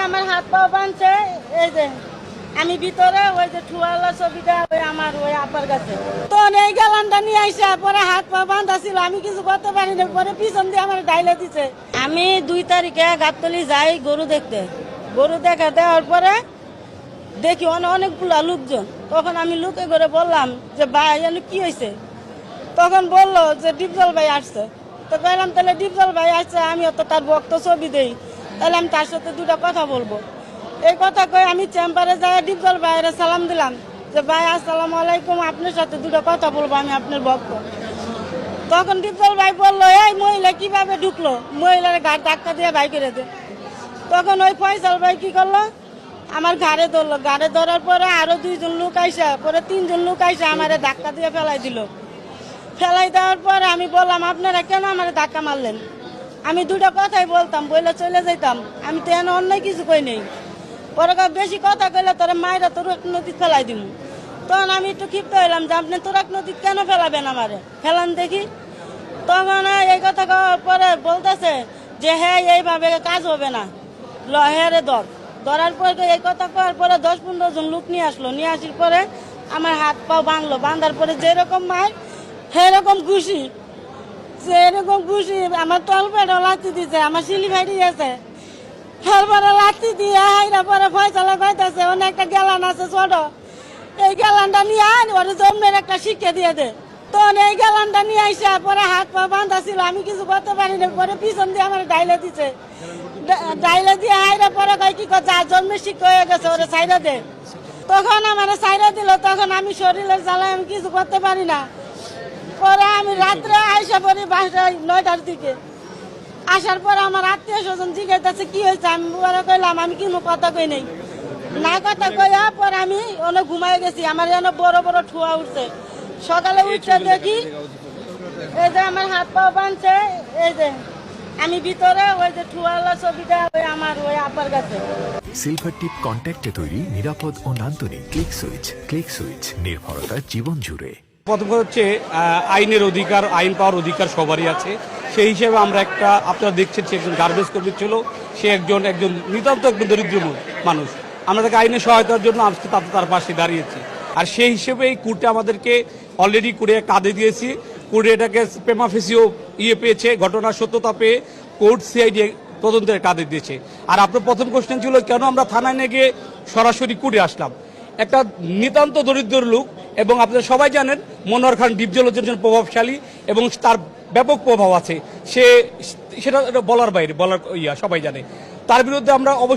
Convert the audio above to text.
আমার হাত পা বাঁধছে, এই যে আমি ভিতরে ওই যে ঠুয়ালা ছবিটা ওই আমার ওই আপার কাছে তো এই গ্যালানটা নিয়ে আইসা পরে হাত পা বাঁধা ছিল, আমি কিছু করতে পারি না, পরে পিছন দিয়ে আমার ডাইলে দিছে। আমি 2 তারিখে গাবতলী যাই গরু দেখতে, গরু দেখা দেওয়ার পরে দেখি অনেকগুলা লোকজন, তখন আমি লুকে করে বললাম যে ভাই এনে কি হয়েছে, তখন বললো যে ডিপজল ভাই আসছে। তো কইলাম তাহলে ডিপজল ভাই আসছে, আমি তো তার বক্ত ছবি দেই, তাহলে আমি তার সাথে 2টা কথা বলবো। এই কথা কই আমি চেম্বারে যাই ডিপজল ভাইয়ের সালাম দিলাম যে ভাই আসসালামু আলাইকুম, আপনার সাথে 2টা কথা বলবো, আমি আপনার ভক্ত। তখন ডিপজল ভাই বললো এই মহিলা কিভাবে ঢুকলো, মহিলার ঘাট ধাক্কা দিয়ে ভাই করে দে। তখন ওই ফয়সাল ভাই কি করলো, আমার ঘাড়ে ধরলো, ঘাড়ে ধরার পরে আরো 2 জন লোক আইসা, পরে 3 জন লোক আইসা আমারে ধাক্কা দিয়ে ফেলাই দিল। ফেলাই দেওয়ার পরে আমি বললাম আপনারা কেন আমার ধাক্কা মারলেন, আমি 2টা কথাই বলতাম, বইলে চলে যাইতাম, আমি তো এনে অন্য কিছু কই নেই। পরে বেশি কথা কইলে তোরা মায়েরা তোরাক নদী ফেলাই দিব। তখন আমি একটু ক্ষিপ্ত হইলাম যে আপনি তোরাক নদী কেন ফেলাবেন, আমারে ফেলান দেখি। তখন এই কথা কওয়ার পরে বলতেছে যে হ্যাঁ এইভাবে কাজ হবে না, হেরে ধরার পরে এই কথা কওয়ার পরে 10-15 জন লোক নিয়ে আসলো, নিয়ে আসার পরে আমার হাত পাও বাঁধলো, বাঁধার পরে যেরকম মার সেরকম ঘুষি, সেরকম ঘুষি আমার তল পেটও লাথি দিছে, আমার সিলি ফাইটি আছে, তারপরে লাথি দিয়ে হাইরা পরে ফয়সালা কইতাছে অনেক একটা গেলান আছে ছোট, এই গেলানটা নিয়ে আন ওরে জমের একটা শিক্ষা দিয়ে দে। তখন এই গেলানটা নিয়ে আইসা পরে হাত পা বাঁধা ছিল, আমি কিছু করতে পারি না, পরে পিছন দিয়ে আমার ডাইলে দিছে, ডাইলে দিয়ে হাইরা পরে কয় কি যা জন্মের শিক্ষা হয়ে গেছে ওরে সাইরা দে। তখন আমার সাইরা দিল, তখন আমি শরীরের জ্বালায় আমি কিছু করতে পারি না। পরে আমি রাত্রে আইসা পরে 9টার দিকে আসার পরে আমার আত্মীয় স্বজন জিজ্ঞাসা কি হয়েছে, আমি পরে কইলাম আমি কোনো কথা কই নাই, না কথা কইয়া পরে আমি অনেক ঘুমাই গেছি, আমার যেন বড় বড় ঠুয়া উঠছে। সকালে উঠতে দেখি এই যে আমার হাত পা বাঁধছে, এই যে আমি ভিতরে ওই যে ঠুয়ালা ছবিটা ওই আমার ওই আপার কাছে। সিলভার টিপ কন্ট্যাক্টে তৈরি নিরাপদ ও নান্দনিক ক্লিক সুইচ নির্ভরতার জীবন জুড়ে। প্রথম কথা হচ্ছে আইনের অধিকার, আইন পাওয়ার অধিকার সবারই আছে, সেই হিসেবে আমরা একটা, আপনারা দেখছেন সে একজন গার্বেজ কর্মী ছিল, সে একজন নিতান্ত একজন দরিদ্র মানুষ, আমরা তাকে আইনের সহায়তার জন্য আজকে তার পাশে দাঁড়িয়েছি। আর সেই হিসেবে এই কোর্টে আমাদেরকে অলরেডি কোর্টে কাঁধে দিয়েছি, কোর্টে এটাকে প্রেমা ফেসিও পেয়েছে, ঘটনার সত্যতা পেয়ে কোর্ট সিআইডি তদন্তের কাঁধে দিয়েছে। আর আপনার প্রথম কোশ্চেন ছিল কেন আমরা থানায় নিয়ে গিয়ে সরাসরি কোর্টে আসলাম। একটা নিতান্ত দরিদ্র লোক, এবং আপনারা সবাই জানেন মনোয়ার খান ডিপজল একজন প্রভাবশালী এবং তার ব্যাপক প্রভাব আছে, সেটা বলার বাইরে, সবাই জানে। তার বিরুদ্ধে আমরা অবশ্যই